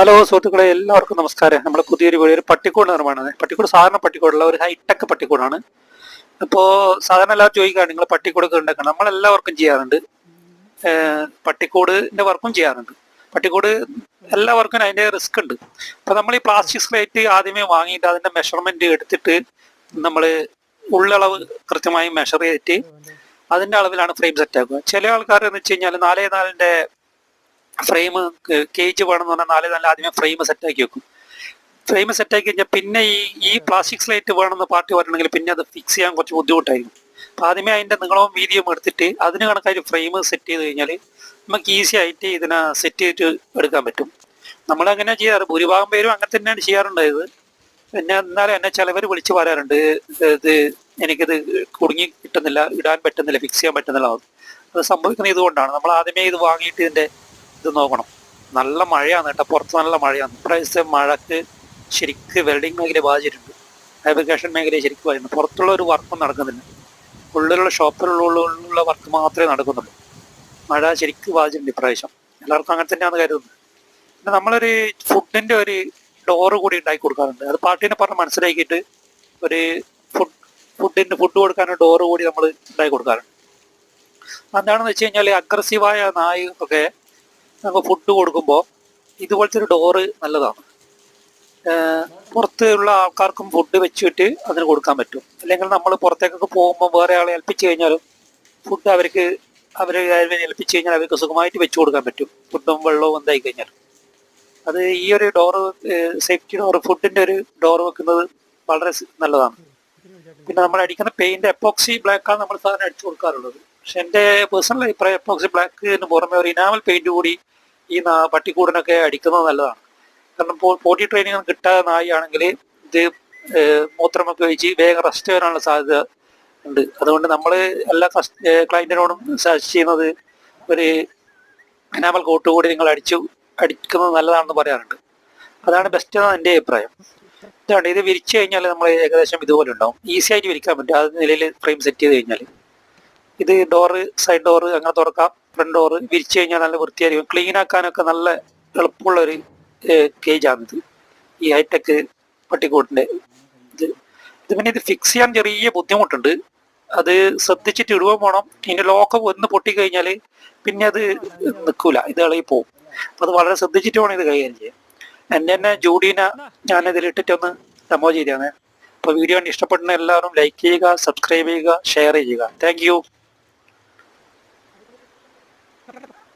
Hello സുഹൃത്തുക്കളെ, എല്ലാവർക്കും നമസ്കാരം. നമ്മുടെ പുതിയൊരു വീഡിയോ ഒരു പട്ടിക്കൂട് നിർമ്മാണമാണ്. പട്ടിക്കൂട് സാധാരണ പട്ടിക്കൂടുള്ള ഒരു ഹൈടെക് പട്ടിക്കൂടാണ്. അപ്പോൾ സാധാരണ എല്ലാവരും ചോദിക്കുകയാണ് നിങ്ങൾ പട്ടിക്കൂടൊക്കെ ഉണ്ടാക്കണം. നമ്മളെല്ലാവർക്കും ചെയ്യാറുണ്ട്, പട്ടിക്കൂടിന്റെ വർക്കും ചെയ്യാറുണ്ട്. പട്ടിക്കൂട് എല്ലാവർക്കും അതിന്റെ റിസ്ക് ഉണ്ട്. അപ്പൊ നമ്മൾ ഈ പ്ലാസ്റ്റിക് സ്ലേറ്റ് ആദ്യമേ വാങ്ങിയിട്ട് അതിന്റെ മെഷർമെന്റ് എടുത്തിട്ട് നമ്മൾ ഉള്ളളവ് കൃത്യമായി മെഷർ ചെയ്തിട്ട് അതിന്റെ അളവിലാണ് ഫ്രെയിം സെറ്റ് ആക്കുക. ചില ആൾക്കാർ എന്ന് വെച്ച് കഴിഞ്ഞാൽ 4x4 ഫ്രെയിം കേജ് വേണമെന്ന് പറഞ്ഞാൽ 4x4 ആദ്യമേ ഫ്രെയിം സെറ്റാക്കി വെക്കും. ഫ്രെയിം സെറ്റാക്കി കഴിഞ്ഞാൽ പിന്നെ ഈ പ്ലാസ്റ്റിക് സ്ലേറ്റ് വേണമെന്ന് പാർട്ടി പറയണമെങ്കിൽ പിന്നെ അത് ഫിക്സ് ചെയ്യാൻ കുറച്ച് ബുദ്ധിമുട്ടായിരിക്കും. അപ്പം ആദ്യമേ അതിൻ്റെ നീളവും വീതിയും എടുത്തിട്ട് അതിന് കണക്കായിട്ട് ഫ്രെയിം സെറ്റ് ചെയ്ത് കഴിഞ്ഞാൽ നമുക്ക് ഈസി ആയിട്ട് ഇതിനെ സെറ്റ് ചെയ്തിട്ട് എടുക്കാൻ പറ്റും. നമ്മളങ്ങനെ ചെയ്യാറ്, ഭൂരിഭാഗം പേരും അങ്ങനെ തന്നെയാണ് ചെയ്യാറുണ്ടായത്. പിന്നെ എന്നാലും എന്നെ ചിലവർ വിളിച്ച് പറയാറുണ്ട്, ഇത് എനിക്കിത് കുടുങ്ങി കിട്ടുന്നില്ല, ഇടാൻ പറ്റുന്നില്ല, ഫിക്സ് ചെയ്യാൻ പറ്റുന്നില്ല. അത് സംഭവിക്കുന്നത് ഇതുകൊണ്ടാണ്. നമ്മൾ ആദ്യമേ ഇത് വാങ്ങിയിട്ട് ഇതിൻ്റെ ഇത് നോക്കണം. നല്ല മഴയാണ് കേട്ടോ, പുറത്ത് നല്ല മഴയാണ്. ഇപ്രാവശ്യത്തെ മഴക്ക് ശരിക്ക് വെൽഡിങ് മേഖലയെ ബാധിച്ചിട്ടുണ്ട്, ഫാബ്രിക്കേഷൻ മേഖലയെ ശരിക്കും ബാധിക്കുന്നു. പുറത്തുള്ള ഒരു വർക്കും നടക്കുന്നില്ല, ഉള്ളിലുള്ള ഷോപ്പിലുള്ള വർക്ക് മാത്രമേ നടക്കുന്നുള്ളൂ. മഴ ശരിക്ക് ബാധിച്ചിട്ടുണ്ട് ഇപ്രാവശ്യം. എല്ലാവർക്കും അങ്ങനെ തന്നെയാണ് കരുതുന്നത്. പിന്നെ നമ്മളൊരു ഫുഡിൻ്റെ ഒരു ഡോറ് കൂടി ഉണ്ടാക്കി കൊടുക്കാറുണ്ട്. അത് പാർട്ടീനെ പറഞ്ഞ് മനസ്സിലാക്കിയിട്ട് ഒരു ഫുഡ് കൊടുക്കാനൊരു ഡോറ് കൂടി നമ്മൾ ഉണ്ടാക്കി കൊടുക്കാറുണ്ട്. എന്താണെന്ന് വെച്ച് കഴിഞ്ഞാൽ അഗ്രസീവായ നായ്ക്കൊക്കെ നമുക്ക് ഫുഡ് കൊടുക്കുമ്പോൾ ഇതുപോലത്തെ ഒരു ഡോറ് നല്ലതാണ്. പുറത്തുള്ള ആൾക്കാർക്കും ഫുഡ് വെച്ചിട്ട് അതിന് കൊടുക്കാൻ പറ്റും. അല്ലെങ്കിൽ നമ്മൾ പുറത്തേക്കൊക്കെ പോകുമ്പോൾ വേറെ ആളെ ഏൽപ്പിച്ചു കഴിഞ്ഞാലും ഫുഡ് അവർ ഏൽപ്പിച്ചു കഴിഞ്ഞാൽ അവർക്ക് സുഖമായിട്ട് വെച്ചു കൊടുക്കാൻ പറ്റും. ഫുഡും വെള്ളവും എന്തായി കഴിഞ്ഞാൽ അത് ഈ ഒരു ഡോറ്, സേഫ്റ്റി ഡോറ്, ഫുഡിൻ്റെ ഒരു ഡോറ് വെക്കുന്നത് വളരെ നല്ലതാണ്. പിന്നെ നമ്മൾ അടിക്കുന്ന പെയിന്റ് എപ്പോക്സി ബ്ലാക്കാണ് നമ്മൾ സാധാരണ അടിച്ചു കൊടുക്കാറുള്ളത്. പക്ഷെ എൻ്റെ പേഴ്സണൽ അഭിപ്രായം എപ്പോക്സി ബ്ലാക്കിന് പുറമെ ഒരു ഇനാമൽ പെയിന്റ് കൂടി ഈ പട്ടിക്കൂടിനൊക്കെ അടിക്കുന്നത് നല്ലതാണ്. കാരണം പോട്ടി ട്രെയിനിങ് കിട്ടാതെ നായാണെങ്കിൽ ഇത് മൂത്രമൊക്കെ ഒഴിച്ച് വേഗം റെസ്റ്റ് വരാനുള്ള സാധ്യത ഉണ്ട്. അതുകൊണ്ട് നമ്മൾ എല്ലാ ക്ലയൻറ്റിനോടും സജസ്റ്റ് ചെയ്യുന്നത് ഒരു ഇനാമൽ കോട്ട് കൂടി നിങ്ങൾ അടിക്കുന്നത് നല്ലതാണെന്ന് പറയാറുണ്ട്. അതാണ് ബെസ്റ്റ് എന്നാണ് എൻ്റെ അഭിപ്രായം. ഇതാണ്, ഇത് വിരിച്ചു കഴിഞ്ഞാൽ നമ്മൾ ഏകദേശം ഇതുപോലെ ഉണ്ടാവും, ഈസി ആയിട്ട് വിരിക്കാൻ പറ്റും. ആ നിലയിൽ ഫ്രെയിം സെറ്റ് ചെയ്ത് കഴിഞ്ഞാൽ ഇത് ഡോറ്, സൈഡ് ഡോറ് അങ്ങനെ തുറക്കാം. ഫ്രണ്ട് ഡോറ് വിരിച്ചു കഴിഞ്ഞാൽ നല്ല വൃത്തിയായിരിക്കും. ക്ലീൻ ആക്കാനൊക്കെ നല്ല എളുപ്പമുള്ളൊരു കേജാണിത്, ഈ ഹൈടെക് പട്ടിക്കൂട്ടിൻ്റെ ഇത് പിന്നെ ഇത് ഫിക്സ് ചെയ്യാൻ ചെറിയ ബുദ്ധിമുട്ടുണ്ട്. അത് ശ്രദ്ധിച്ചിട്ട് ഇടുകയും വേണം. ഇതിൻ്റെ ലോക്ക് ഒന്ന് പൊട്ടിക്കഴിഞ്ഞാൽ പിന്നെ അത് നിൽക്കൂല, ഇത് ഇളകി പോവും. അപ്പം അത് വളരെ ശ്രദ്ധിച്ചിട്ട് വേണം ഇത് കൈകാര്യം ചെയ്യാൻ. എൻ്റെ തന്നെ ജൂഡീനെ ഞാനിതിലിട്ടിട്ടൊന്ന് ഡെമോ ചെയ്തതാണ്. അപ്പോൾ വീഡിയോ ഇഷ്ടപ്പെടുന്ന എല്ലാവരും ലൈക്ക് ചെയ്യുക, സബ്സ്ക്രൈബ് ചെയ്യുക, ഷെയർ ചെയ്യുക. Thank you.